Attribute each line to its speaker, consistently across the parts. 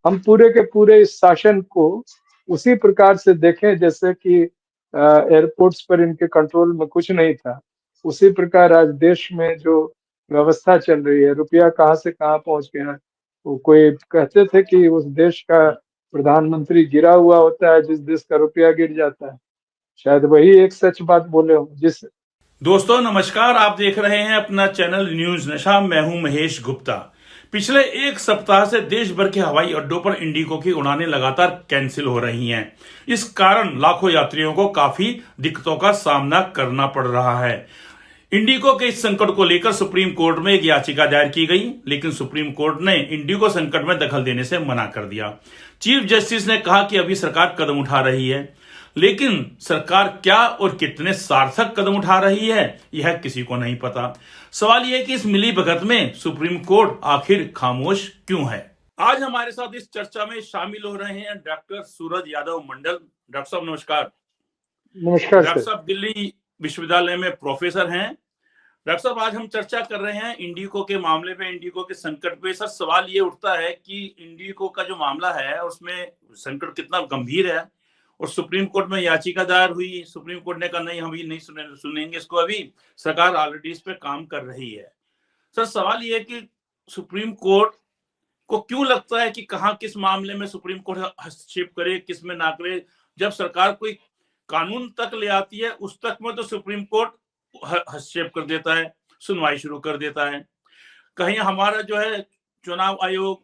Speaker 1: हम पूरे के पूरे इस शासन को उसी प्रकार से देखें जैसे कि एयरपोर्ट्स पर इनके कंट्रोल में कुछ नहीं था। उसी प्रकार आज देश में जो व्यवस्था चल रही है, रुपया कहाँ से कहाँ पहुंच गया है। वो कोई कहते थे कि उस देश का प्रधानमंत्री गिरा हुआ होता है जिस देश का रुपया गिर जाता है। शायद वही एक सच बात बोले हो जिस।
Speaker 2: दोस्तों नमस्कार। आप देख रहे हैं अपना चैनल न्यूज नशा। मैं हूं महेश गुप्ता। पिछले एक सप्ताह से देश भर के हवाई अड्डों पर इंडिगो की उड़ानें लगातार कैंसिल हो रही हैं। इस कारण लाखों यात्रियों को काफी दिक्कतों का सामना करना पड़ रहा है। इंडिगो के इस संकट को लेकर सुप्रीम कोर्ट में एक याचिका दायर की गई, लेकिन सुप्रीम कोर्ट ने इंडिगो संकट में दखल देने से मना कर दिया। चीफ जस्टिस ने कहा कि अभी सरकार कदम उठा रही है, लेकिन सरकार क्या और कितने सार्थक कदम उठा रही है यह किसी को नहीं पता। सवाल यह है कि इस मिली भगत में सुप्रीम कोर्ट आखिर खामोश क्यों है। आज हमारे साथ इस चर्चा में शामिल हो रहे हैं डॉक्टर सूरज यादव मंडल। डॉक्टर साहब नमस्कार।
Speaker 1: नमस्कार
Speaker 2: डॉक्टर
Speaker 1: सर।
Speaker 2: साहब दिल्ली विश्वविद्यालय में प्रोफेसर हैं। डॉक्टर साहब आज हम चर्चा कर रहे हैं इंडिगो के मामले पे, इंडिगो के संकट पे। सर सवाल ये उठता है कि इंडिगो का जो मामला है उसमें संकट कितना गंभीर है, और सुप्रीम कोर्ट में याचिका दायर हुई। सुप्रीम कोर्ट ने कहा नहीं, हम ये नहीं सुनेंगे इसको, अभी सरकार ऑलरेडी इस पे काम कर रही है। सर सवाल ये है कि सुप्रीम कोर्ट को क्यों लगता है कि कहाँ किस मामले में सुप्रीम कोर्ट हस्तक्षेप करे, किस में ना करे। जब सरकार कोई कानून तक ले आती है उस तक में तो सुप्रीम कोर्ट हस्तक्षेप कर देता है, सुनवाई शुरू कर देता है। कहीं हमारा जो है चुनाव आयोग,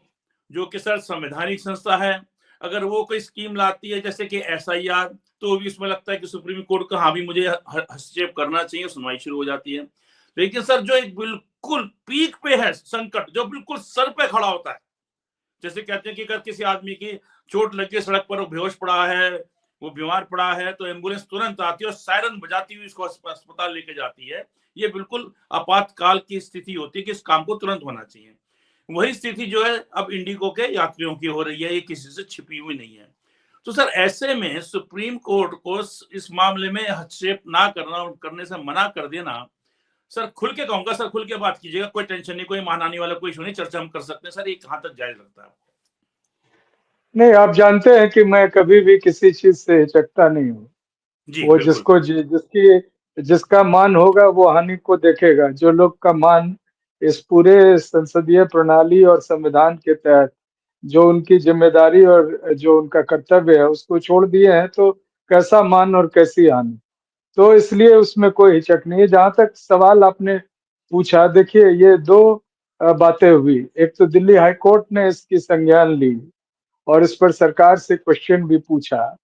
Speaker 2: जो कि सर संवैधानिक संस्था है, अगर वो कोई स्कीम लाती है जैसे कि एसआईआर, तो भी उसमें लगता है कि सुप्रीम कोर्ट का हाँ भी मुझे हस्तक्षेप करना चाहिए, सुनवाई शुरू हो जाती है। लेकिन सर जो एक बिल्कुल पीक पे है संकट, जो बिल्कुल सर पे खड़ा होता है, जैसे कहते हैं कि अगर किसी आदमी की चोट लगी है, सड़क पर वो बेहोश पड़ा है, वो बीमार पड़ा है, तो एम्बुलेंस तुरंत आती है और सायरन बजाती हुई उसको अस्पताल लेके जाती है। ये बिल्कुल आपातकाल की स्थिति होती है कि इस काम को तुरंत होना चाहिए। वही स्थिति जो है अब इंडिगो के यात्रियों की हो रही है, ये किसी से छिपी हुई नहीं है। तो सर ऐसे में सुप्रीम कोर्ट को इस मामले में हस्तक्षेप ना करना और करने से मना कर देना, सर खुल के कहूंगा, सर खुल के बात कीजिएगा, कोई टेंशन नहीं, कोई मानाने वाला कोई इशू नहीं, चर्चा हम कर सकते हैं। सर ये कहां तक जायज लगता है?
Speaker 1: नहीं, आप जानते हैं कि मैं कभी भी किसी चीज से हिचकता नहीं हूँ।
Speaker 2: जी
Speaker 1: वो
Speaker 2: बिल्कुल।
Speaker 1: जिसका मान होगा वो हानि को देखेगा। जो लोग का मान इस पूरे संसदीय प्रणाली और संविधान के तहत जो उनकी जिम्मेदारी और जो उनका कर्तव्य है उसको छोड़ दिए हैं, तो कैसा मान और कैसी हानि। तो इसलिए उसमें कोई हिचक नहीं है। जहां तक सवाल आपने पूछा, देखिए ये दो बातें हुई। एक तो दिल्ली हाई कोर्ट ने इसकी संज्ञान ली और इस पर सरकार से क्वेश्चन भी पूछा,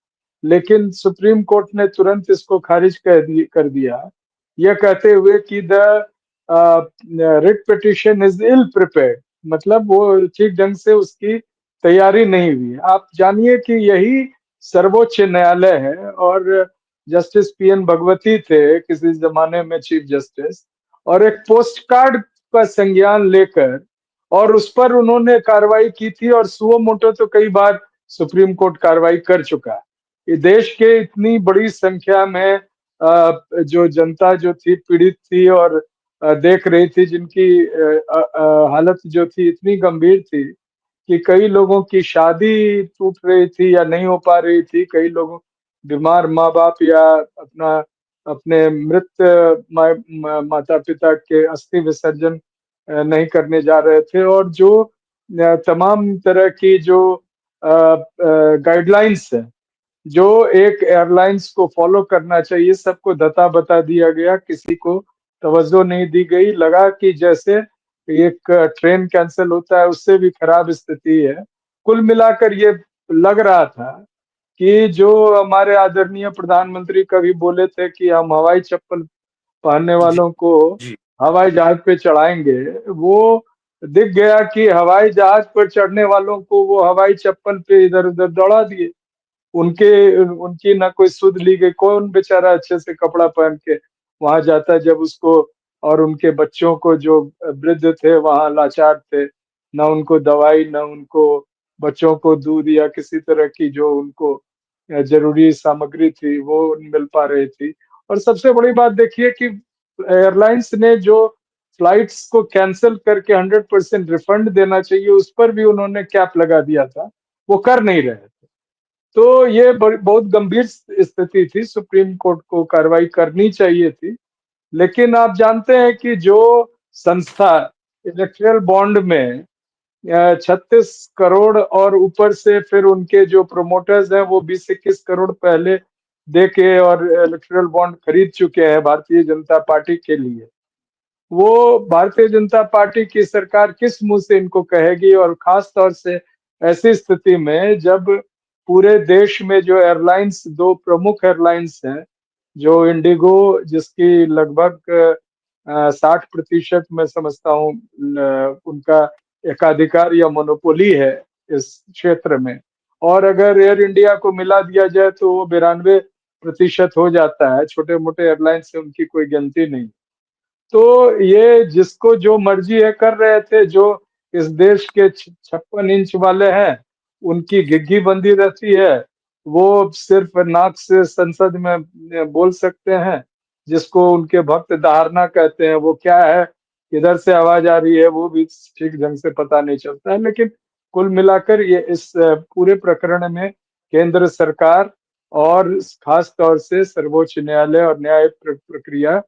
Speaker 1: लेकिन सुप्रीम कोर्ट ने तुरंत इसको खारिज कर दिया, यह कहते हुए कि the writ petition is ill prepared. मतलब वो ठीक ढंग से उसकी तैयारी नहीं हुई। आप जानिए कि यही सर्वोच्च न्यायालय है और जस्टिस पीएन भगवती थे किसी जमाने में चीफ जस्टिस, और एक पोस्ट कार्ड का संज्ञान लेकर और उस पर उन्होंने कार्रवाई की थी, और सुओ मोटो तो कई बार सुप्रीम कोर्ट कार्रवाई कर चुका है। ये देश के इतनी बड़ी संख्या में जो जनता जो थी पीड़ित थी और देख रही थी, जिनकी हालत जो थी इतनी गंभीर थी कि कई लोगों की शादी टूट रही थी या नहीं हो पा रही थी, कई लोगों बीमार माँ बाप या अपना अपने मृत माता पिता के अस्थि विसर्जन नहीं करने जा रहे थे, और जो तमाम तरह की जो गाइडलाइंस है जो एक एयरलाइंस को फॉलो करना चाहिए, सबको धता बता दिया गया, किसी को तवज्जो नहीं दी गई। लगा कि जैसे एक ट्रेन कैंसिल होता है उससे भी खराब स्थिति है। कुल मिलाकर ये लग रहा था कि जो हमारे आदरणीय प्रधानमंत्री कभी बोले थे कि हम हवाई चप्पल पहनने
Speaker 2: जी
Speaker 1: वालों को
Speaker 2: जी।
Speaker 1: हवाई जहाज पे चढ़ाएंगे, वो दिख गया कि हवाई जहाज पर चढ़ने वालों को वो हवाई चप्पल पे इधर उधर दौड़ा दिए। उनके उनकी ना कोई सुध ली गई। कौन बेचारा अच्छे से कपड़ा पहन के वहां जाता है जब उसको, और उनके बच्चों को जो वृद्ध थे वहां लाचार थे, ना उनको दवाई, ना उनको बच्चों को दूध या किसी तरह की जो उनको जरूरी सामग्री थी वो मिल पा रही थी। और सबसे बड़ी बात देखिए कि एयरलाइंस ने जो फ्लाइट्स को कैंसिल करके 100% रिफंड देना चाहिए उस पर भी उन्होंने कैप लगा दिया था। वो कर नहीं रहे थे। तो ये बहुत गंभीर स्थिति थी, सुप्रीम कोर्ट को कार्रवाई करनी चाहिए थी। लेकिन आप जानते हैं कि जो संस्था इलेक्टोरल बॉन्ड में 36 करोड़ और ऊपर से फिर उनके जो प्रोमोटर्स हैं वो 20-21 करोड़ पहले दे के और इलेक्टोरल बॉन्ड खरीद चुके हैं भारतीय जनता पार्टी के लिए। वो भारतीय जनता पार्टी की सरकार किस मुंह से इनको कहेगी, और खास तौर से ऐसी स्थिति में जब पूरे देश में जो एयरलाइंस, दो प्रमुख एयरलाइंस हैं, जो इंडिगो जिसकी लगभग 60% मैं समझता हूँ उनका एकाधिकार या मोनोपोली है इस क्षेत्र में, और अगर एयर इंडिया को मिला दिया जाए तो वो 92% हो जाता है। छोटे मोटे एयरलाइंस से उनकी कोई गिनती नहीं। तो ये जिसको जो मर्जी है कर रहे थे। जो इस देश के 56 इंच वाले हैं उनकी घिघी बंदी रहती है। वो सिर्फ नाक से संसद में बोल सकते हैं, जिसको उनके भक्त धारणा कहते हैं। वो क्या है, किधर से आवाज आ रही है, वो भी ठीक ढंग से पता नहीं चलता है। लेकिन कुल मिलाकर ये इस पूरे प्रकरण में केंद्र सरकार और खास तौर से सर्वोच्च न्यायालय और न्याय प्रक्रिया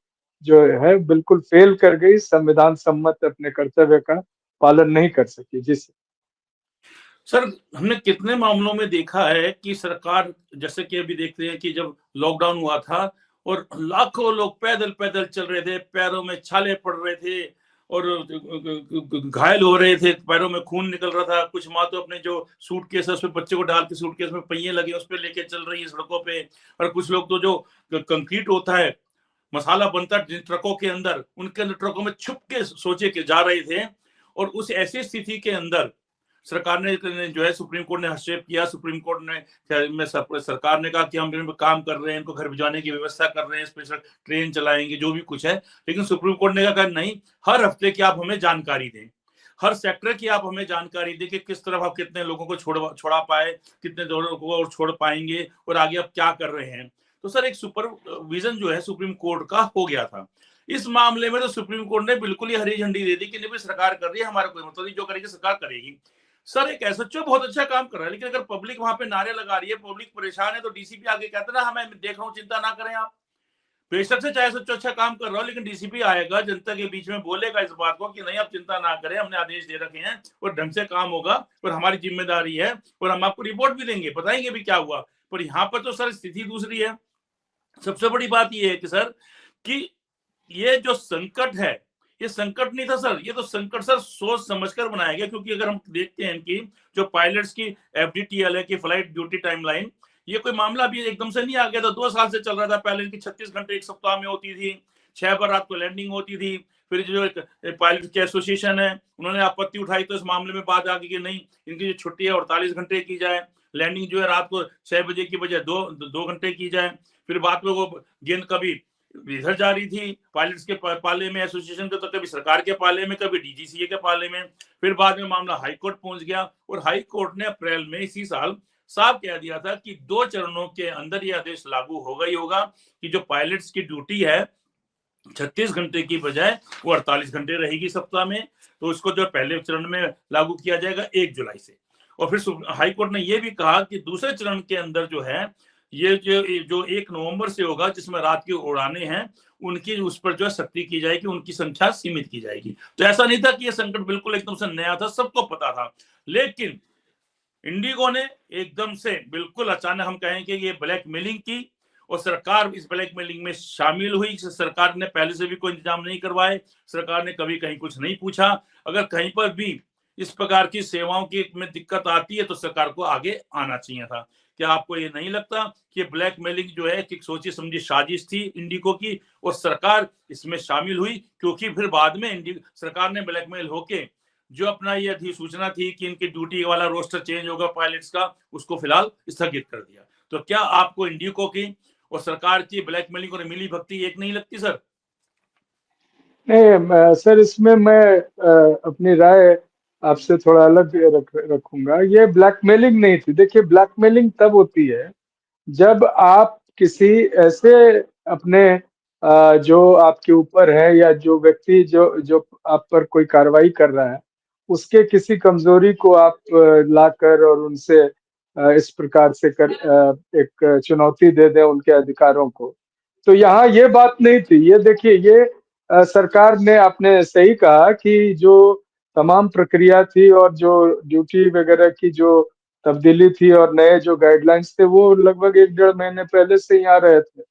Speaker 1: जो है बिल्कुल फेल कर गई, संविधान सम्मत अपने कर्तव्य का पालन नहीं कर सकी। जी
Speaker 2: सर, हमने कितने मामलों में देखा है कि सरकार, जैसे कि अभी देखते हैं कि जब लॉकडाउन हुआ था और लाखों लोग पैदल पैदल चल रहे थे, पैरों में छाले पड़ रहे थे और घायल हो रहे थे, पैरों में खून निकल रहा था। कुछ माँ तो अपने जो सूटकेस है उसमें बच्चे को डाल के सूटकेस में पहिए लगे उस पर लेके चल रही है सड़कों पे। और कुछ लोग तो जो कंक्रीट होता है, मसाला बनता है जिन ट्रकों के अंदर, उनके अंदर ट्रकों में छुप के सोचे के जा रहे थे। और उस ऐसी स्थिति के अंदर सरकार ने जो है, सुप्रीम कोर्ट ने हस्तक्षेप किया। सुप्रीम कोर्ट ने सरकार ने कहा कि हम इन पे काम कर रहे हैं, इनको घर भिजवाने की व्यवस्था कर रहे हैं, स्पेशल ट्रेन चलाएंगे, जो भी कुछ है। लेकिन सुप्रीम कोर्ट ने कहा नहीं, हर हफ्ते की आप हमें जानकारी दें, हर सेक्टर की आप हमें जानकारी दें कि किस तरफ आप कितने लोगों को छोड़ा पाए, कितने लोगों को और छोड़ पाएंगे, और आगे आप क्या कर रहे हैं। तो सर, एक सुपरविजन जो है सुप्रीम कोर्ट का हो गया था। इस मामले में तो सुप्रीम कोर्ट ने बिल्कुल ही हरी झंडी दे दी कि नहीं भाई, सरकार कर रही है, हमारा कोई मतलब नहीं, जो करेगी सरकार करेगी। सर, एक एसएचओ बहुत अच्छा काम कर रहा है, लेकिन अगर पब्लिक वहां पे नारे लगा रही है, पब्लिक परेशान है, तो डीसीपी आगे कहता ना हमें देख रहा हूं, चिंता ना करें आप। बेशक से चाहे एसएचओ अच्छा काम कर रहा हो, लेकिन डीसीपी आएगा, जनता के बीच में बोलेगा इस बात को कि नहीं आप चिंता ना करें, हमने आदेश दे रखे हैं और ढंग से काम होगा और हमारी जिम्मेदारी है, और हम आपको रिपोर्ट भी देंगे, बताएंगे भी क्या हुआ। पर यहाँ पर तो सर स्थिति दूसरी है। सबसे बड़ी बात यह है कि सर, कि ये जो संकट है, ये संकट नहीं था सर, ये तो संकट सर सोच समझकर बनाया गया। क्योंकि अगर हम देखते हैं कि जो पायलट्स की एफडीटीएल है, की फ्लाइट ड्यूटी टाइमलाइन, ये कोई मामला अभी एकदम से नहीं आ गया था, 2 साल से चल रहा था। पहले इनकी 36 घंटे एक सप्ताह में होती थी, 6 बार रात को लैंडिंग होती थी। फिर जो पायलट की एसोसिएशन है, उन्होंने आपत्ति उठाई, तो इस मामले में बात आ गई कि नहीं, इनकी जो छुट्टी है 48 घंटे की जाए, लैंडिंग जो है रात को 6 बजे की बजाय 2 घंटे की जाए। फिर बाद में वो गेंद कभी इधर जा रही थी पायलट्स के पाले में, एसोसिएशन के, तो कभी सरकार के पाले में, कभी डीजीसीए के पाले में। फिर बाद में मामला हाई कोर्ट पहुंच गया, और हाई कोर्ट ने अप्रैल में इसी साल साफ कह दिया था कि 2 चरणों के अंदर यह आदेश लागू होगा ही होगा, कि जो पायलट्स की ड्यूटी है 36 घंटे की बजाय वो 48 घंटे रहेगी सप्ताह में। तो उसको जो पहले चरण में लागू किया जाएगा 1 जुलाई से। और फिर हाई कोर्ट ने यह भी कहा कि दूसरे चरण के अंदर जो है, ये जो 1 नवंबर से होगा, जिसमें रात की उड़ानें हैं, उनकी उस पर जो है सख्ती की जाएगी, उनकी संख्या सीमित की जाएगी। तो ऐसा नहीं था कि ये संकट बिल्कुल एकदम से नया था, सबको पता था। लेकिन इंडिगो ने एकदम से बिल्कुल अचानक, हम कहें कि ये ब्लैकमेलिंग की, और सरकार इस ब्लैकमेलिंग में शामिल हुई। सरकार ने पहले से भी कोई इंतजाम नहीं करवाए, सरकार ने कभी कहीं कुछ नहीं पूछा। अगर कहीं पर भी इस प्रकार की सेवाओं की में दिक्कत आती है तो सरकार को आगे आना चाहिए था। क्या आपको ये नहीं लगता कि ब्लैकमेलिंग जो है कि सोची समझी साजिश थी इंडिगो की, और सरकार इसमें शामिल हुई? क्योंकि फिर बाद में सरकार ने ब्लैकमेल होके जो अपना ये अधिसूचना थी कि इनकी ड्यूटी वाला रोस्टर चेंज होगा पायलट्स का, उसको फिलहाल स्थगित कर दिया। तो क्या आपको इंडिगो की और सरकार की ब्लैकमेलिंग और मिली भक्ति एक नहीं लगती सर?
Speaker 1: नहीं सर, इसमें मैं अपनी राय आपसे थोड़ा अलग रखूंगा। ये ब्लैकमेलिंग नहीं थी। देखिए, ब्लैकमेलिंग तब होती है जब आप किसी ऐसे अपने जो आपके ऊपर है, या जो व्यक्ति जो जो आप पर कोई कार्रवाई कर रहा है, उसके किसी कमजोरी को आप लाकर और उनसे इस प्रकार से एक चुनौती दे दें उनके अधिकारों को। तो यहाँ ये बात नहीं थी। ये देखिए, ये सरकार ने आपने सही कहा कि जो तमाम प्रक्रिया थी और जो ड्यूटी वगैरह की जो तब्दीली थी और नए जो गाइडलाइंस थे, वो लगभग 1 डेढ़ महीने पहले से ही आ रहे थे।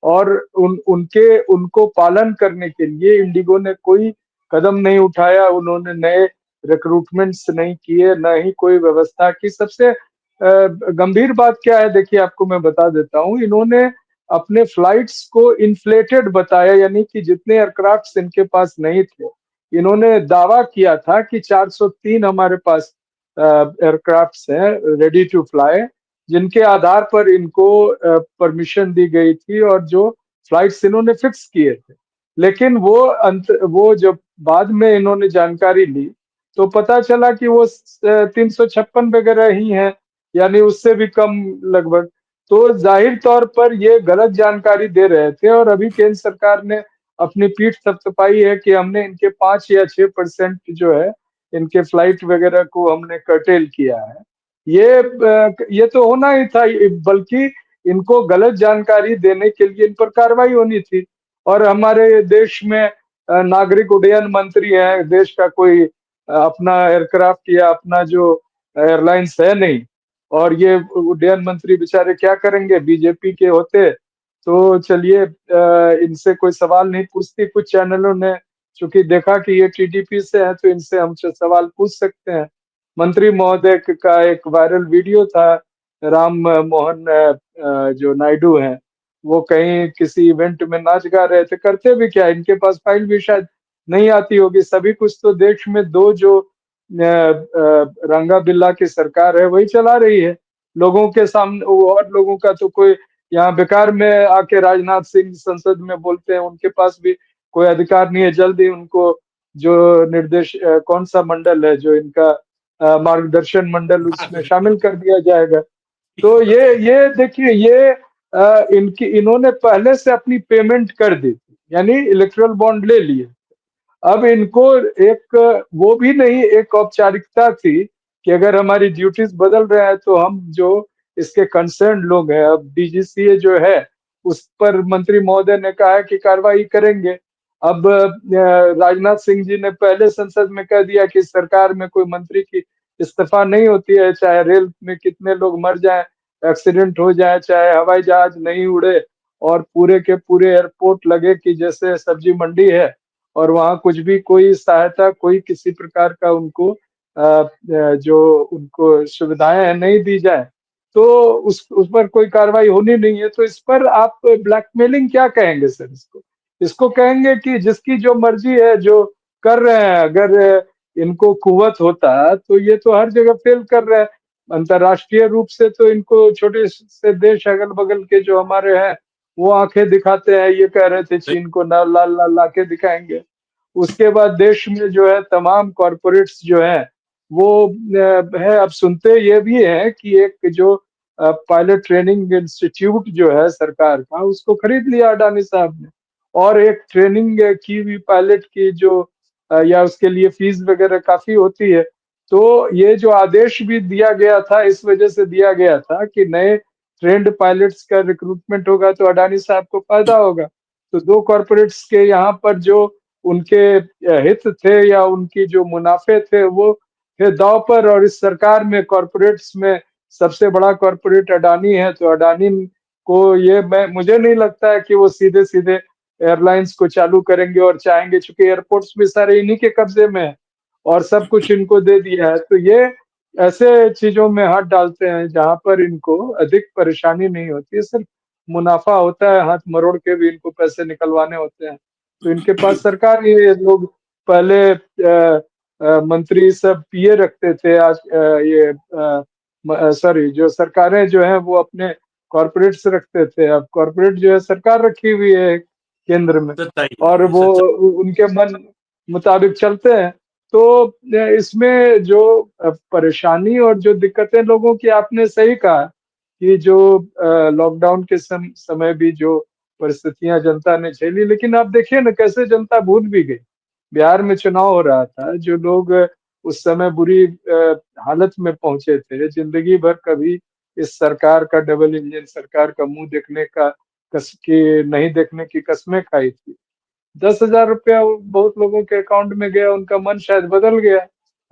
Speaker 1: और उनको पालन करने के लिए इंडिगो ने कोई कदम नहीं उठाया, उन्होंने नए रिक्रूटमेंट्स नहीं किए, ना ही कोई व्यवस्था की। सबसे गंभीर बात क्या है, देखिए आपको मैं बता देता हूँ। इन्होंने अपने फ्लाइट्स को इन्फ्लेटेड बताया, यानी कि जितने एयरक्राफ्ट्स इनके पास नहीं थे, इन्होंने दावा किया था कि 403 हमारे पास एयरक्राफ्ट्स हैं रेडी टू फ्लाई, जिनके आधार पर इनको परमिशन दी गई थी और जो फ्लाइट्स इन्होंने फिक्स किए थे। लेकिन वो जब बाद में इन्होंने जानकारी ली, तो पता चला कि वो 356 वगैरह ही हैं, यानी उससे भी कम लगभग। तो जाहिर तौर पर ये गलत जानकारी दे रहे थे और अभी केंद्र सरकार ने अपनी पीठ थपथपाई है कि हमने इनके 5 या 6% जो है, इनके फ्लाइट वगैरह को हमने कर्टेल किया है। ये तो होना ही था, बल्कि इनको गलत जानकारी देने के लिए इन पर कार्रवाई होनी थी। और हमारे देश में नागरिक उड्डयन मंत्री है, देश का कोई अपना एयरक्राफ्ट या अपना जो एयरलाइंस है नहीं। और ये उड्डयन मंत्री बेचारे क्या करेंगे, बीजेपी के होते तो चलिए इनसे कोई सवाल नहीं पूछती। कुछ चैनलों ने चूंकि देखा कि ये टीडीपी से है, तो इनसे हम सवाल पूछ सकते हैं। मंत्री महोदय का एक वायरल वीडियो था, राम मोहन जो नायडू हैं, वो कहीं किसी इवेंट में नाच गा रहे थे। करते भी क्या, इनके पास फाइल भी शायद नहीं आती होगी। सभी कुछ तो देश में दो जो रंगा बिल्ला की सरकार है वही चला रही है। लोगों के सामने और लोगों का तो कोई, यहाँ बेकार में आके राजनाथ सिंह संसद में बोलते हैं, उनके पास भी कोई अधिकार नहीं है। जल्द ही उनको जो निर्देश कौन सा मंडल है जो इनका मार्गदर्शन मंडल, उसमें शामिल कर दिया जाएगा। तो ये देखिए, ये इनकी इन्होंने पहले से अपनी पेमेंट कर दी थी, यानी इलेक्टोरल बॉन्ड ले लिए। अब इनको एक वो भी नहीं, एक औपचारिकता थी कि अगर हमारी ड्यूटीज बदल रहे हैं तो हम जो इसके कंसर्न लोग हैं, अब डीजीसीए जो है उस पर मंत्री महोदय ने कहा है कि कार्रवाई करेंगे। अब राजनाथ सिंह जी ने पहले संसद में कह दिया कि सरकार में कोई मंत्री की इस्तीफा नहीं होती है, चाहे रेल में कितने लोग मर जाएं, एक्सीडेंट हो जाए, चाहे हवाई जहाज नहीं उड़े और पूरे के पूरे एयरपोर्ट लगे कि जैसे सब्जी मंडी है, और वहाँ कुछ भी कोई सहायता, कोई किसी प्रकार का उनको जो उनको सुविधाएं हैं नहीं दी जाए, तो उस पर कोई कार्रवाई होनी नहीं है। तो इस पर आप ब्लैकमेलिंग क्या कहेंगे सर इसको? इसको कहेंगे कि जिसकी जो मर्जी है जो कर रहे हैं। अगर इनको कुवत होता तो ये तो हर जगह फेल कर रहे हैं। अंतर्राष्ट्रीय रूप से तो इनको छोटे से देश अगल बगल के जो हमारे हैं, वो आंखें दिखाते हैं। ये कह रहे थे चीन को ना लाल लाल आंखें दिखाएंगे। उसके बाद देश में जो है तमाम कॉरपोरेट्स जो है वो है। अब सुनते ये भी है कि एक जो पायलट ट्रेनिंग इंस्टीट्यूट जो है सरकार का, उसको खरीद लिया अडानी साहब ने। और एक ट्रेनिंग की हुई पायलट की जो या उसके लिए फीस वगैरह काफी होती है। तो ये जो आदेश भी दिया गया था, इस वजह से दिया गया था कि नए ट्रेंड पायलट्स का रिक्रूटमेंट होगा तो अडानी साहब को फायदा होगा। तो दो कॉरपोरेट्स के यहाँ पर जो उनके हित थे या उनकी जो मुनाफे थे, वो थे दांव पर। और इस सरकार में कॉरपोरेट्स में सबसे बड़ा कॉरपोरेट अडानी है। तो अडानी को ये, मैं मुझे नहीं लगता है कि वो सीधे सीधे एयरलाइंस को चालू करेंगे और चाहेंगे, चूंकि एयरपोर्ट्स भी सारे इन्हीं के कब्जे में है और सब कुछ इनको दे दिया है। तो ये ऐसे चीजों में हाथ डालते हैं जहां पर इनको अधिक परेशानी नहीं होती है, सिर्फ मुनाफा होता है। हाथ मरोड़ के भी इनको पैसे निकलवाने होते हैं। तो इनके पास सरकार, ये लोग पहले मंत्री सब पीए रखते थे, आज सॉरी, जो सरकारें जो हैं वो अपने कॉरपोरेट्स रखते थे। अब कॉरपोरेट जो है सरकार रखी हुई है केंद्र में, और वो उनके मन मुताबिक चलते हैं। तो इसमें जो परेशानी और जो दिक्कतें लोगों की, आपने सही कहा कि जो लॉकडाउन के समय भी जो परिस्थितियां जनता ने झेली, लेकिन आप देखिए ना कैसे जनता भूल भी गई। बिहार में चुनाव हो रहा था, जो लोग उस समय बुरी हालत में पहुंचे थे। जिंदगी भर कभी इस सरकार का, डबल इंजन सरकार का मुंह देखने का कस की नहीं देखने की कस्में खाई थी। 10,000 रुपया बहुत लोगों के अकाउंट में गया, उनका मन शायद बदल गया।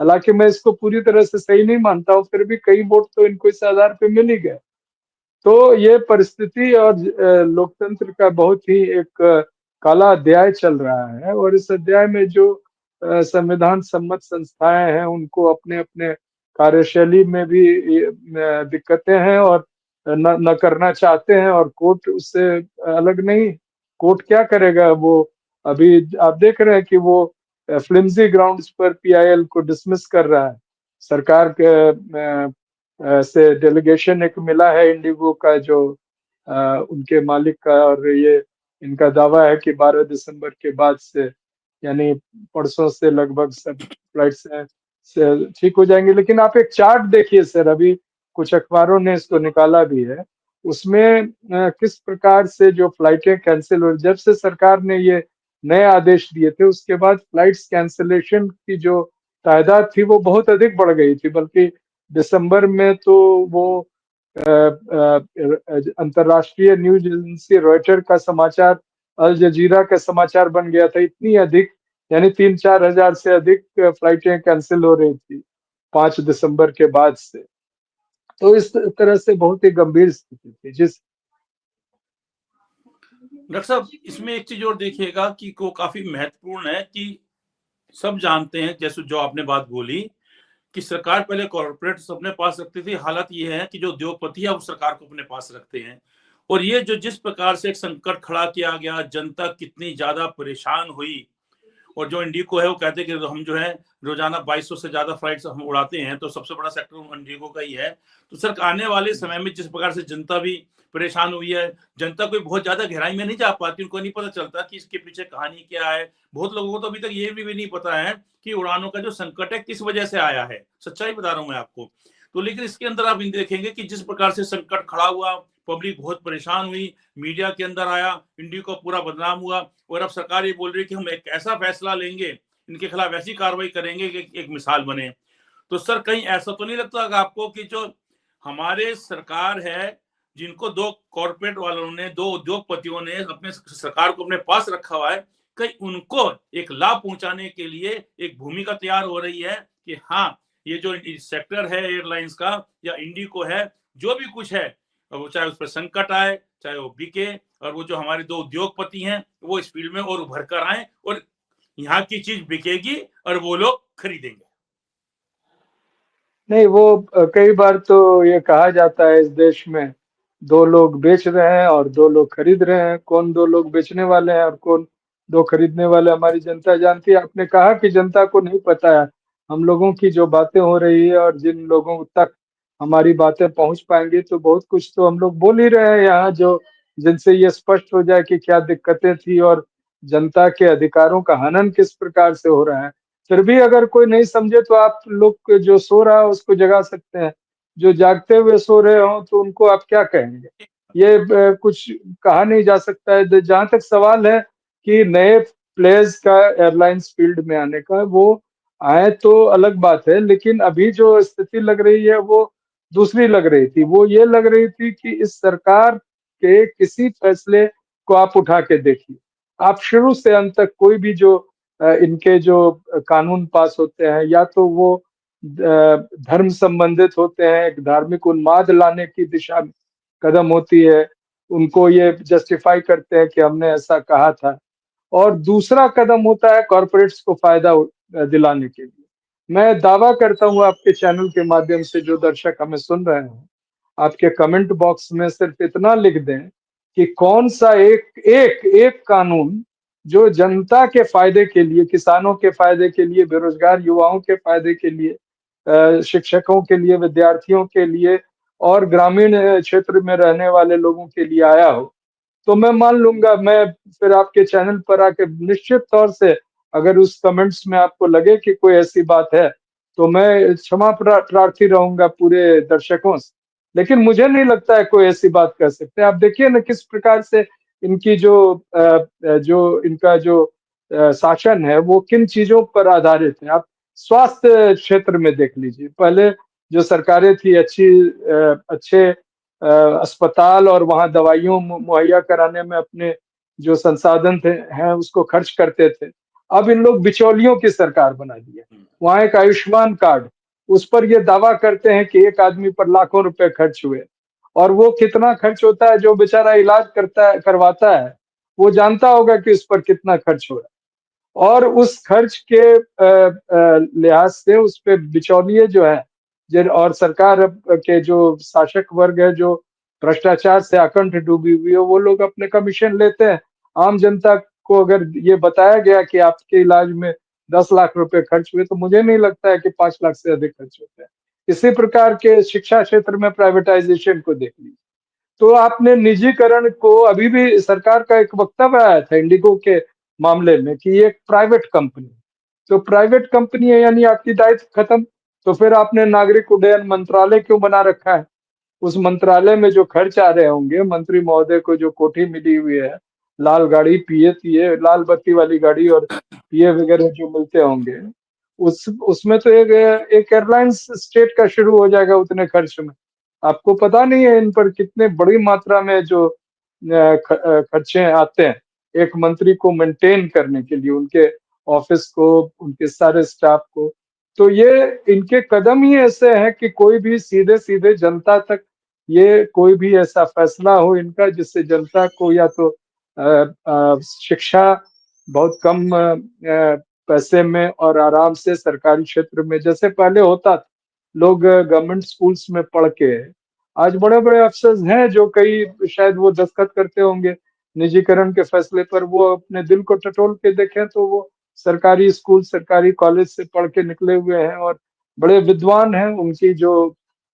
Speaker 1: हालांकि मैं इसको पूरी तरह से सही नहीं मानता हूँ, फिर भी कई वोट तो इनको इस आधार पे मिल ही गए। तो ये परिस्थिति और लोकतंत्र का बहुत ही एक काला अध्याय चल रहा है, और इस अध्याय में जो संविधान सम्मत संस्थाएं हैं उनको अपने अपने कार्यशैली में भी दिक्कतें हैं, और न करना चाहते हैं, और कोर्ट उससे अलग नहीं। कोर्ट क्या करेगा? वो अभी आप देख रहे हैं कि वो फ्लिम्सी ग्राउंड्स पर पीआईएल को डिसमिस कर रहा है। सरकार के से डेलीगेशन एक मिला है इंडिगो का, जो उनके मालिक का, और ये इनका दावा है कि 12 दिसंबर के बाद से, यानी परसों से लगभग सब फ्लाइट से ठीक हो जाएंगे। लेकिन आप एक चार्ट देखिए सर, अभी कुछ अखबारों ने इसको निकाला भी है। उसमें किस प्रकार से जो फ्लाइटें कैंसिल हो, जब से सरकार ने ये नए आदेश दिए थे उसके बाद फ्लाइट्स कैंसिलेशन की जो तादाद थी वो बहुत अधिक बढ़ गई थी। बल्कि दिसंबर में तो वो अंतर्राष्ट्रीय न्यूज एजेंसी रॉयटर का समाचार अल जजीरा का समाचार बन गया था। इतनी अधिक, यानी 3-4 हजार से अधिक फ्लाइटें कैंसिल हो रही थी 5 दिसंबर के बाद से। तो इस तरह से बहुत ही गंभीर स्थिति थी। जिस
Speaker 2: डॉक्टर साहब, इसमें एक चीज और देखिएगा कि को काफी महत्वपूर्ण है कि सब जानते हैं, जैसे जो आपने बात बोली कि सरकार पहले कॉर्पोरेट्स अपने पास रखती थी। हालत ये है कि जो उद्योगपति है वो सरकार को अपने पास रखते हैं। और ये जो जिस प्रकार से एक संकट खड़ा किया गया, जनता कितनी ज्यादा परेशान हुई। और जो इंडिगो है वो कहते हैं कि हम जो है रोजाना 2200 से ज्यादा फ्लाइट्स हम उड़ाते हैं, तो सबसे बड़ा सेक्टर इंडिगो का ही है। तो सर, आने वाले समय में जिस प्रकार से जनता भी परेशान हुई है, जनता कोई बहुत ज्यादा गहराई में नहीं जा पाती, उनको नहीं पता चलता कि इसके पीछे कहानी क्या है। बहुत लोगों को तो अभी तक ये भी नहीं पता है कि उड़ानों का जो संकट है किस वजह से आया है। सच्चाई बता रहा हूं मैं आपको। तो लेकिन इसके अंदर आप देखेंगे कि जिस प्रकार से संकट खड़ा हुआ, पब्लिक बहुत परेशान हुई, मीडिया के अंदर आया, इंडिगो पूरा बदनाम हुआ, और अब सरकार ये बोल रही है कि हम एक ऐसा फैसला लेंगे, इनके खिलाफ ऐसी कार्रवाई करेंगे कि एक मिसाल बने। तो सर, कहीं ऐसा तो नहीं लगता आपको कि जो हमारे सरकार है, जिनको दो कॉर्पोरेट वालों ने, दो उद्योगपतियों ने अपने सरकार को अपने पास रखा हुआ है, कहीं उनको एक लाभ पहुंचाने के लिए एक भूमिका तैयार हो रही है कि हाँ, ये जो सेक्टर है एयरलाइंस का या इंडिगो है, जो भी कुछ है, वो चाहे उस पर संकट आए, चाहे वो बिके, और वो जो हमारे दो उद्योगपति हैं वो इस फील्ड में और उभर कर आए, और यहाँ की चीज बिकेगी और वो लोग खरीदेंगे।
Speaker 1: नहीं, वो कई बार तो ये कहा जाता है इस देश में, दो लोग बेच रहे हैं और दो लोग खरीद रहे हैं। कौन दो लोग बेचने वाले हैं और कौन दो खरीदने वाले, हमारी जनता जानती है। आपने कहा कि जनता को नहीं पता है। हम लोगों की जो बातें हो रही है और जिन लोगों तक हमारी बातें पहुंच पाएंगी, तो बहुत कुछ तो हम लोग बोल ही रहे हैं यहाँ, जो जिनसे ये स्पष्ट हो जाए कि क्या दिक्कतें थी और जनता के अधिकारों का हनन किस प्रकार से हो रहा है। फिर भी अगर कोई नहीं समझे तो आप लोग जो सो रहा है उसको जगा सकते हैं। जो जागते हुए सो रहे हो तो उनको आप क्या कहेंगे? ये कुछ कहा नहीं जा सकता है। जहां तक सवाल है कि नए प्लेयर्स का एयरलाइंस फील्ड में आने का, वो आए तो अलग बात है, लेकिन अभी जो स्थिति लग रही है वो दूसरी लग रही थी। वो ये लग रही थी कि इस सरकार के किसी फैसले को आप उठा के देखिए, आप शुरू से अंत तक कोई भी जो इनके जो कानून पास होते हैं, या तो वो धर्म संबंधित होते हैं, एक धार्मिक उन्माद लाने की दिशा में कदम होती है, उनको ये जस्टिफाई करते हैं कि हमने ऐसा कहा था, और दूसरा कदम होता है कॉरपोरेट्स को फायदा दिलाने के लिए। मैं दावा करता हूं आपके चैनल के माध्यम से, जो दर्शक हमें सुन रहे हैं, आपके कमेंट बॉक्स में सिर्फ इतना लिख दें कि कौन सा एक एक एक कानून जो जनता के फायदे के लिए, किसानों के फायदे के लिए, बेरोजगार युवाओं के फायदे के लिए, शिक्षकों के लिए, विद्यार्थियों के लिए, और ग्रामीण क्षेत्र में रहने वाले लोगों के लिए आया हो, तो मैं मान लूंगा। मैं फिर आपके चैनल पर आके निश्चित तौर से, अगर उस कमेंट्स में आपको लगे कि कोई ऐसी बात है, तो मैं क्षमा प्रार्थी रहूंगा पूरे दर्शकों से। लेकिन मुझे नहीं लगता है कोई ऐसी बात कर सकते हैं। आप देखिए ना किस प्रकार से इनकी जो इनका जो शासन है वो किन चीजों पर आधारित है। आप स्वास्थ्य क्षेत्र में देख लीजिए, पहले जो सरकारें थी अच्छे अस्पताल और वहाँ दवाइयों मुहैया कराने में अपने जो संसाधन थे हैं उसको खर्च करते थे। अब इन लोग बिचौलियों की सरकार बना दी है। वहाँ एक आयुष्मान कार्ड, उस पर ये दावा करते हैं कि एक आदमी पर लाखों रुपए खर्च हुए और वो कितना खर्च होता है जो बेचारा इलाज करवाता है, वो जानता होगा कि उस पर कितना खर्च हो रहा है। और उस खर्च के लिहाज से उस पे बिचौलिए जो है जिन और सरकार के जो शासक वर्ग है जो भ्रष्टाचार से अकंठ डूबी हुई है वो लोग अपने कमीशन लेते हैं। आम जनता को अगर ये बताया गया कि आपके इलाज में 10 लाख रुपए खर्च हुए तो मुझे नहीं लगता है कि 5 लाख से अधिक खर्च होते हैं। इसी प्रकार के शिक्षा क्षेत्र में प्राइवेटाइजेशन को देख लीजिए। तो आपने निजीकरण को अभी भी सरकार का एक वक्तव्य आया था इंडिगो के मामले में कि ये एक प्राइवेट कंपनी, तो प्राइवेट कंपनी है यानी आपकी दायित्व खत्म। तो फिर आपने नागरिक उड्डयन मंत्रालय क्यों बना रखा है? उस मंत्रालय में जो खर्च आ रहे होंगे, मंत्री महोदय को जो कोठी मिली हुई है, लाल गाड़ी, पीए लाल बत्ती वाली गाड़ी और पीए वगैरह जो मिलते होंगे, उस उसमें तो एक एयरलाइंस स्टेट का शुरू हो जाएगा उतने खर्च में। आपको पता नहीं है इन पर कितने बड़ी मात्रा में जो खर्चे आते हैं, एक मंत्री को मेंटेन करने के लिए, उनके ऑफिस को, उनके सारे स्टाफ को। तो ये इनके कदम ही ऐसे हैं कि कोई भी सीधे-सीधे जनता तक ये कोई भी ऐसा फैसला हो इनका जिससे जनता को या तो शिक्षा बहुत कम पैसे में और आराम से सरकारी क्षेत्र में जैसे पहले होता था, लोग गवर्नमेंट स्कूल्स में पढ़ के आज बड़े-बड़े अफ़सर हैं जो कई शायद वो दस्तखत करते होंगे निजीकरण के फैसले पर, वो अपने दिल को टटोल के देखें तो वो सरकारी स्कूल, सरकारी कॉलेज से पढ़ के निकले हुए हैं और बड़े विद्वान हैं, उनकी जो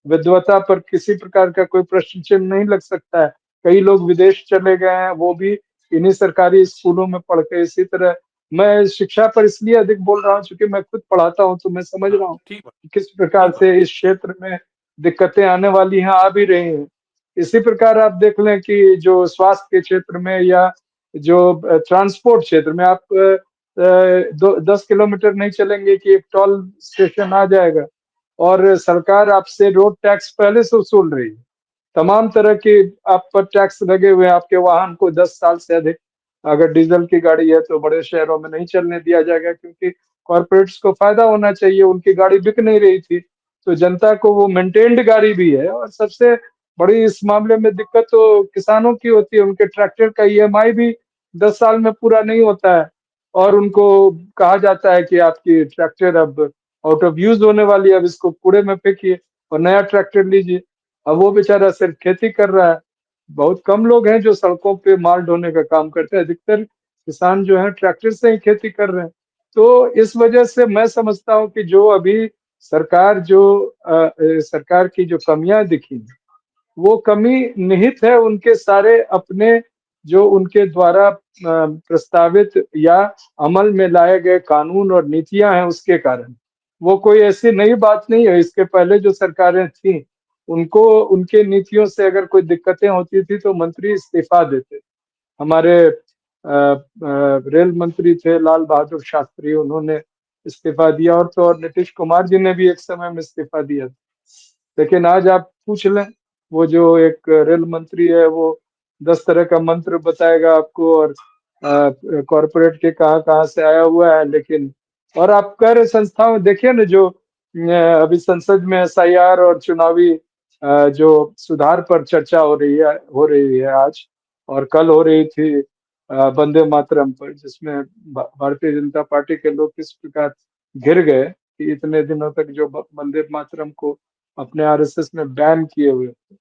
Speaker 1: विद्वता पर किसी प्रकार का कोई प्रश्न चिन्ह नहीं लग सकता है। कई लोग विदेश चले गए हैं, वो भी इन्हीं सरकारी स्कूलों में पढ़ के। इसी तरह मैं शिक्षा पर इसलिए अधिक बोल रहा हूँ क्योंकि मैं खुद पढ़ाता हूँ, तो मैं समझ रहा
Speaker 2: हाँ,
Speaker 1: हूँ
Speaker 2: ठीक बात,
Speaker 1: कि किस प्रकार
Speaker 2: ठीक बात।
Speaker 1: से इस क्षेत्र में दिक्कतें आने वाली हैं, आ भी रही हैं। इसी प्रकार आप देख लें कि जो स्वास्थ्य के क्षेत्र में या जो ट्रांसपोर्ट क्षेत्र में आप 10 किलोमीटर नहीं चलेंगे कि एक टोल स्टेशन आ जाएगा और सरकार आपसे रोड टैक्स पहले से वसूल रही है। तमाम तरह के आप पर टैक्स लगे हुए हैं, आपके वाहन को 10 साल से अधिक अगर डीज़ल की गाड़ी है तो बड़े शहरों में नहीं चलने दिया जाएगा क्योंकि कॉर्पोरेट्स को फ़ायदा होना चाहिए, उनकी गाड़ी बिक नहीं रही थी, तो जनता को वो मेंटेन्ड गाड़ी भी है और सबसे बड़ी इस मामले में दिक्कत तो किसानों की होती है, उनके ट्रैक्टर का ईएमआई भी 10 साल में पूरा नहीं होता है और उनको कहा जाता है कि आपकी ट्रैक्टर अब आउट ऑफ यूज़ होने वाली है, अब इसको कूड़े में फेंकिए और नया ट्रैक्टर लीजिए। अब वो बेचारा सिर्फ खेती कर रहा है। बहुत कम लोग हैं जो सड़कों पे माल ढोने का काम करते हैं, अधिकतर किसान जो हैं ट्रैक्टर से ही खेती कर रहे हैं। तो इस वजह से मैं समझता हूँ कि जो अभी सरकार की जो कमियाँ दिखी, वो कमी निहित है उनके सारे अपने जो उनके द्वारा प्रस्तावित या अमल में लाए गए कानून और नीतियाँ हैं उसके कारण। वो कोई ऐसी नई बात नहीं है, इसके पहले जो सरकारें थीं, उनको उनके नीतियों से अगर कोई दिक्कतें होती थी तो मंत्री इस्तीफ़ा देते। हमारे रेल मंत्री थे लाल बहादुर शास्त्री, उन्होंने इस्तीफ़ा दिया और तो और नीतीश कुमार जी ने भी एक समय में इस्तीफ़ा दिया था। लेकिन आज आप पूछ लें, वो जो एक रेल मंत्री है, वो 10 तरह का मंत्र बताएगा आपको और कॉर्पोरेट के कहाँ-कहाँ से आया हुआ है, लेकिन और आप कर संस्थाओं में देखिए ना जो अभी संसद में एसआईआर और चुनावी जो सुधार पर चर्चा हो रही है आज और कल हो रही थी वंदे मातरम पर, जिसमें भारतीय जनता पार्टी के लोग किस प्रकार घिर गए कि इतने दिनों तक जो वंदे मातरम को अपने आरएसएस में बैन किए हुए थे।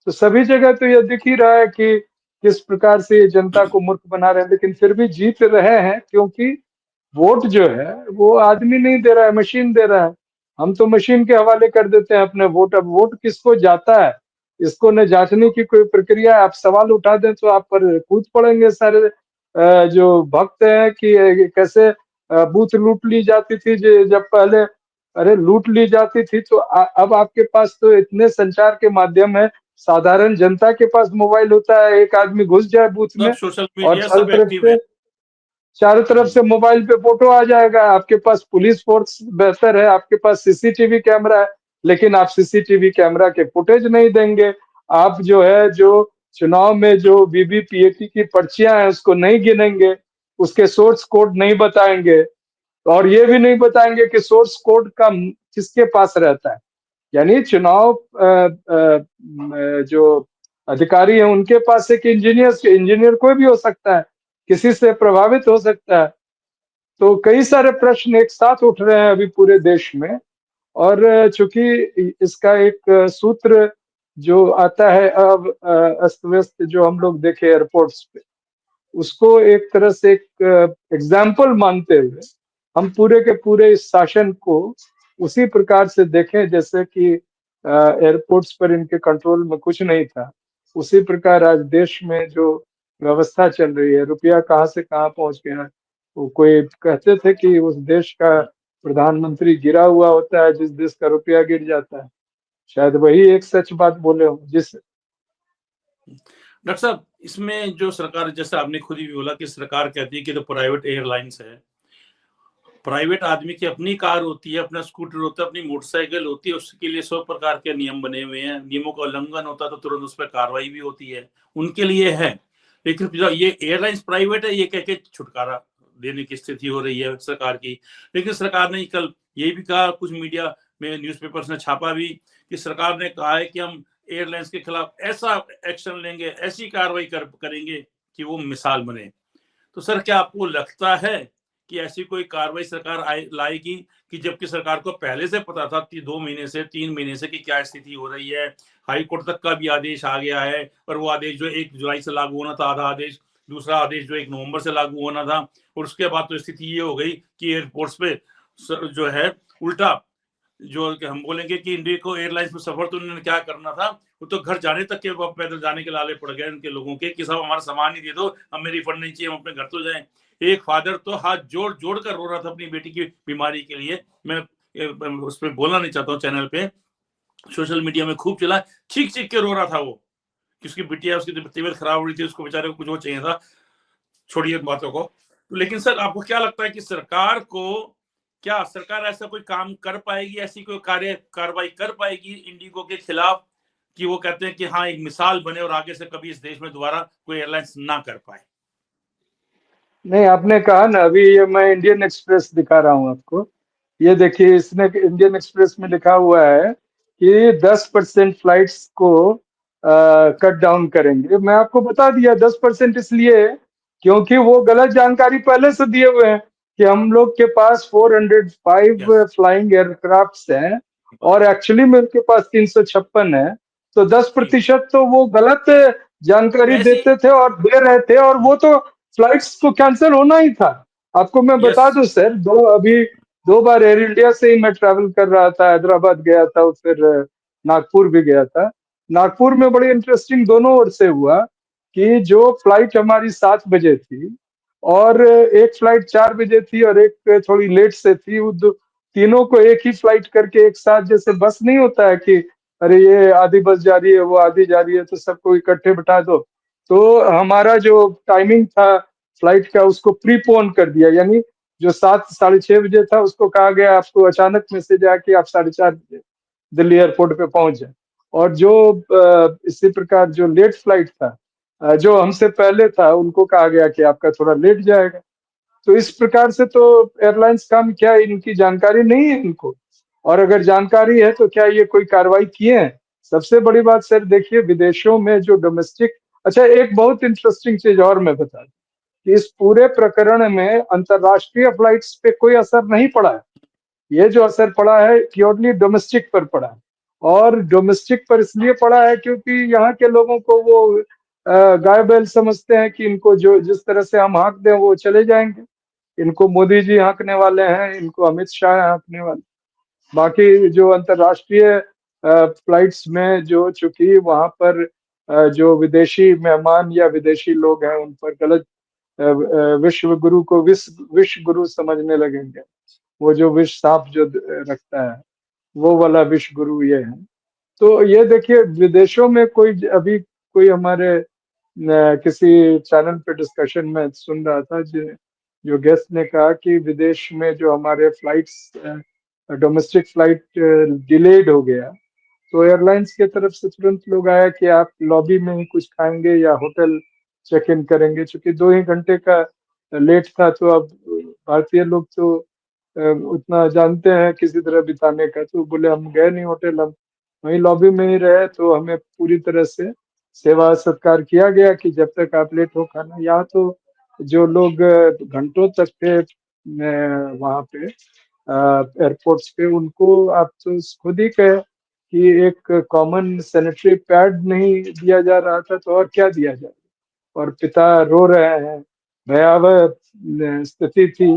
Speaker 1: तो सभी जगह तो ये दिख ही रहा है कि किस प्रकार से ये जनता को मूर्ख बना रहे हैं, लेकिन फिर भी जीत रहे हैं क्योंकि वोट जो है वो आदमी नहीं दे रहा है, मशीन दे रहा है। हम तो मशीन के हवाले कर देते हैं अपने वोट। अब वोट किसको जाता है, इसको न जाँचने की कोई प्रक्रिया है। आप सवाल उठा दें तो आप पर कूद पड़ेंगे सारे जो भक्त हैं कि कैसे बूथ लूट ली जाती थी जब पहले अरे लूट ली जाती थी तो अब आपके पास तो इतने संचार के माध्यम है, साधारण जनता के पास मोबाइल होता है, एक आदमी घुस जाए बूथ
Speaker 2: सब
Speaker 1: में
Speaker 2: सोशल
Speaker 1: और
Speaker 2: मीडिया
Speaker 1: चारों
Speaker 2: सब
Speaker 1: तरफ
Speaker 2: एक्टिव
Speaker 1: से
Speaker 2: है।
Speaker 1: चारों तरफ से मोबाइल पे फोटो आ जाएगा, आपके पास पुलिस फोर्स बेहतर है, आपके पास सीसीटीवी कैमरा है, लेकिन आप सीसीटीवी कैमरा के फुटेज नहीं देंगे। आप जो है जो चुनाव में जो वीवीपीएटी की पर्चियां हैं उसको नहीं गिनेंगे, उसके सोर्स कोड नहीं बताएंगे, और ये भी नहीं बताएंगे कि सोर्स कोड का किसके पास रहता है। यानी चुनाव जो अधिकारी है उनके पास एक इंजीनियर कोई भी हो सकता है, किसी से प्रभावित हो सकता है। तो कई सारे प्रश्न एक साथ उठ रहे हैं अभी पूरे देश में। और चूंकि इसका एक सूत्र जो आता है अब अस्त व्यस्त जो हम लोग देखे एयरपोर्ट्स पे, उसको एक तरह से एक एग्जाम्पल मानते हुए हम पूरे के पूरे इस शासन को उसी प्रकार से देखें जैसे कि एयरपोर्ट्स पर इनके कंट्रोल में कुछ नहीं था। उसी प्रकार आज देश में जो व्यवस्था चल रही है, रुपया कहाँ से कहाँ पहुंच गया है। वो कोई कहते थे कि उस देश का प्रधानमंत्री गिरा हुआ होता है जिस देश का रुपया गिर जाता है। शायद वही एक सच बात बोले हो जिस।
Speaker 2: डॉक्टर साहब, इसमें जो सरकार, जैसे आपने खुद ही बोला कि सरकार कहती है कि तो प्राइवेट एयरलाइंस है, प्राइवेट आदमी की अपनी कार होती है, अपना स्कूटर होता है, अपनी मोटरसाइकिल होती है, उसके लिए 100 प्रकार के नियम बने हुए हैं। नियमों का उल्लंघन होता है तो तुरंत उस पर कार्रवाई भी होती है, उनके लिए है। लेकिन ये एयरलाइंस प्राइवेट है, ये कह के छुटकारा देने की स्थिति हो रही है सरकार की। लेकिन सरकार ने कल ये भी कहा, कुछ मीडिया में न्यूज़पेपर्स ने छापा भी, कि सरकार ने कहा है कि हम एयरलाइंस के खिलाफ ऐसा एक्शन लेंगे, ऐसी कार्रवाई करेंगे कि वो मिसाल बने। तो सर, क्या आपको लगता है कि ऐसी कोई कार्रवाई सरकार लाएगी, कि जबकि सरकार को पहले से पता था 2 महीने से 3 महीने से कि क्या स्थिति हो रही है, हाई कोर्ट तक का भी आदेश आ गया है, और वो आदेश जो 1 जुलाई से लागू होना था आधा आदेश, दूसरा आदेश जो 1 नवंबर से लागू होना था, और उसके बाद तो स्थिति ये हो गई कि एयरपोर्ट्स पे जो है उल्टा, जो हम बोलेंगे कि इंडिगो एयरलाइंस में सफर तो उन्होंने क्या करना था, वो तो घर जाने तक के पैदल जाने के लाले पड़ गए उनके लोगों के, कि साहब हमारा सामान ही दे दो, हमें रिफंड नहीं चाहिए, हम अपने घर तो जाएं। एक फादर तो हाथ जोड़ जोड़ कर रो रहा था अपनी बेटी की बीमारी के लिए। मैं उस पर बोलना नहीं चाहता हूँ, चैनल पे सोशल मीडिया में खूब चला, चीख चीख के रो रहा था वो, कि उसकी बिटिया, उसकी तबीयत खराब हो रही थी, उसको बेचारे को कुछ और चाहिए था। छोड़िए बातों को। लेकिन सर, आपको क्या लगता है कि क्या सरकार ऐसा कोई काम कर पाएगी, ऐसी कोई कार्रवाई कर पाएगी इंडिगो के खिलाफ, कि वो कहते हैं कि हाँ एक मिसाल बने और आगे से कभी इस देश में दोबारा कोई एयरलाइंस ना कर पाए?
Speaker 1: नहीं, आपने कहा ना अभी, ये मैं इंडियन एक्सप्रेस दिखा रहा हूँ आपको। ये देखिए, इसने इंडियन एक्सप्रेस में लिखा हुआ है कि 10% फ्लाइट्स को कट डाउन करेंगे। मैं आपको बता दिया 10% इसलिए क्योंकि वो गलत जानकारी पहले से दिए हुए हैं कि हम लोग के पास 405
Speaker 2: यस।
Speaker 1: फ्लाइंग एयरक्राफ्ट्स हैं और एक्चुअली में उनके पास 356 है। तो 10% तो वो गलत जानकारी
Speaker 2: वैसे।
Speaker 1: देते थे और दे रहे थे, और वो तो फ्लाइट्स तो कैंसिल होना ही था। आपको मैं
Speaker 2: यस।
Speaker 1: बता दूं सर, 2 बार एयर इंडिया से ही मैं ट्रैवल कर रहा था, हैदराबाद गया था और फिर नागपुर भी गया था। नागपुर में बड़ी इंटरेस्टिंग दोनों ओर से हुआ कि जो फ्लाइट हमारी 7 बजे थी और एक फ्लाइट 4 बजे थी और एक थोड़ी लेट से थी, तीनों को एक ही फ्लाइट करके एक साथ, जैसे बस नहीं होता है कि अरे ये आधी बस जा रही है वो आधी जा रही है तो सबको इकट्ठे बिठा दो। तो हमारा जो टाइमिंग था फ्लाइट का उसको प्रीपोन कर दिया, यानी जो 7 साढ़े 6 बजे था उसको कहा गया आपको अचानक मैसेज आया कि आप 4:30 बजे दिल्ली एयरपोर्ट पे पहुंच जाए। और जो इसी प्रकार जो लेट फ्लाइट था, जो हमसे पहले था, उनको कहा गया कि आपका थोड़ा लेट जाएगा। तो इस प्रकार से तो एयरलाइंस काम क्या है, इनकी जानकारी नहीं है इनको, और अगर जानकारी है तो क्या ये कोई कार्रवाई किए हैं? सबसे बड़ी बात सर देखिए, विदेशों में जो डोमेस्टिक, अच्छा एक बहुत इंटरेस्टिंग चीज और मैं बता दूं कि इस पूरे प्रकरण में अंतरराष्ट्रीय फ्लाइट्स पे कोई असर नहीं पड़ा है। ये जो असर पड़ा है प्योरली डोमेस्टिक पर पड़ा है, और डोमेस्टिक पर इसलिए पड़ा है क्योंकि यहाँ के लोगों को वो गाय बैल समझते हैं कि इनको जो जिस तरह से हम हाँक दें वो चले जाएंगे। इनको मोदी जी हाँकने वाले हैं, इनको अमित शाह हाँकने वाले। बाकी जो अंतरराष्ट्रीय फ्लाइट्स में जो चूंकि वहां पर जो विदेशी मेहमान या विदेशी लोग हैं उन पर गलत विश्व गुरु को विश्व गुरु समझने लगेंगे। वो जो विश्व सांप जो रखता है वो वाला विश्व गुरु ये है। तो ये देखिए, विदेशों में कोई अभी कोई हमारे किसी चैनल पे डिस्कशन में सुन रहा था जो गेस्ट ने कहा कि विदेश में जो हमारे फ्लाइट्स, डोमेस्टिक फ्लाइट डिलेड हो गया, तो एयरलाइंस की तरफ से तुरंत लोग आया कि आप लॉबी में ही कुछ खाएंगे या होटल चेक इन करेंगे। चूंकि 2 ही घंटे का लेट था, तो अब भारतीय लोग तो उतना जानते हैं किसी तरह बिताने का, तो बोले हम गए नहीं होटल, हम वहीं लॉबी में ही रहे। तो हमें पूरी तरह से सेवा सत्कार किया गया कि जब तक आप लेट हो खाना। यहाँ तो जो लोग घंटों तक थे वहाँ पे एयरपोर्ट्स पे, उनको आप तो खुद ही कहे कि एक कॉमन सैनिटरी पैड नहीं दिया जा रहा था, तो और क्या दिया जाए। और पिता रो रहे हैं, भयावह स्थिति थी,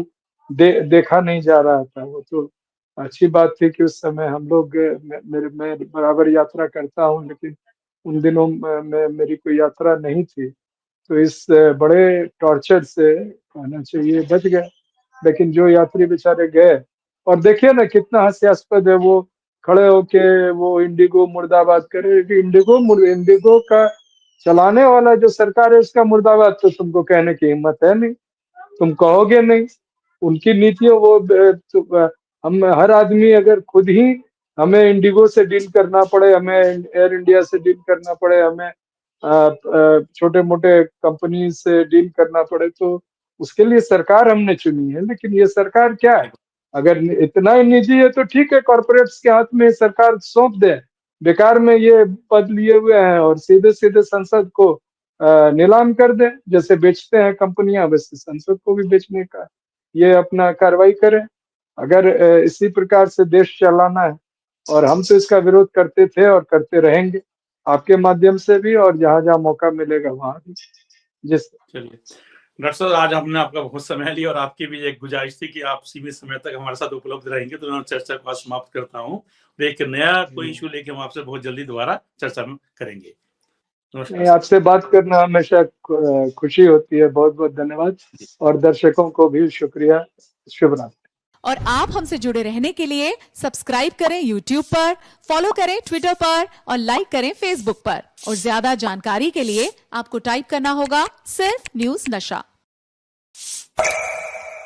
Speaker 1: देखा नहीं जा रहा था। वो तो अच्छी बात थी कि उस समय हम लोग, मैं बराबर यात्रा करता हूँ, लेकिन उन दिनों में मेरी कोई यात्रा नहीं थी, तो इस बड़े टॉर्चर से कहना चाहिए बच गए। लेकिन जो यात्री बेचारे गए, और देखिए ना कितना हास्यास्पद है, वो खड़े होके वो इंडिगो मुर्दाबाद करे। कि इंडिगो का चलाने वाला जो सरकार है उसका मुर्दाबाद तो तुमको कहने की हिम्मत है नहीं, तुम कहोगे नहीं। उनकी नीतियों वो हम हर आदमी अगर खुद ही हमें इंडिगो से डील करना पड़े, हमें एयर इंडिया से डील करना पड़े, हमें छोटे मोटे कंपनी से डील करना पड़े, तो उसके लिए सरकार हमने चुनी है। लेकिन ये सरकार क्या है, अगर इतना ही निजी है तो ठीक है, कॉर्पोरेट्स के हाथ में सरकार सौंप दे। बेकार में ये पद लिए हुए हैं और सीधे सीधे संसद को नीलाम कर दे। जैसे बेचते हैं कंपनियां, वैसे संसद को भी बेचने का ये अपना कार्रवाई करें। अगर इसी प्रकार से देश चलाना है, और हम तो इसका विरोध करते थे और करते रहेंगे, आपके माध्यम से भी और जहां जहां मौका मिलेगा वहां भी। जिस
Speaker 2: चलिए डॉक्टर साहब, आज हमने आपका बहुत समय लिया और आपकी भी एक गुजारिश थी कि आप सीमित समय तक हमारे साथ उपलब्ध रहेंगे, तो मैं चर्चा को आज समाप्त करता हूँ। तो एक नया कोई इशू लेके हम आपसे बहुत जल्दी दोबारा चर्चा में करेंगे।
Speaker 1: नहीं, आपसे बात करना हमेशा खुशी होती है। बहुत बहुत धन्यवाद, और दर्शकों को भी शुक्रिया। शुभ रात्रि।
Speaker 3: और आप हमसे जुड़े रहने के लिए सब्सक्राइब करें YouTube पर, फॉलो करें Twitter पर और लाइक करें Facebook पर। और ज्यादा जानकारी के लिए आपको टाइप करना होगा सिर्फ न्यूज नशा।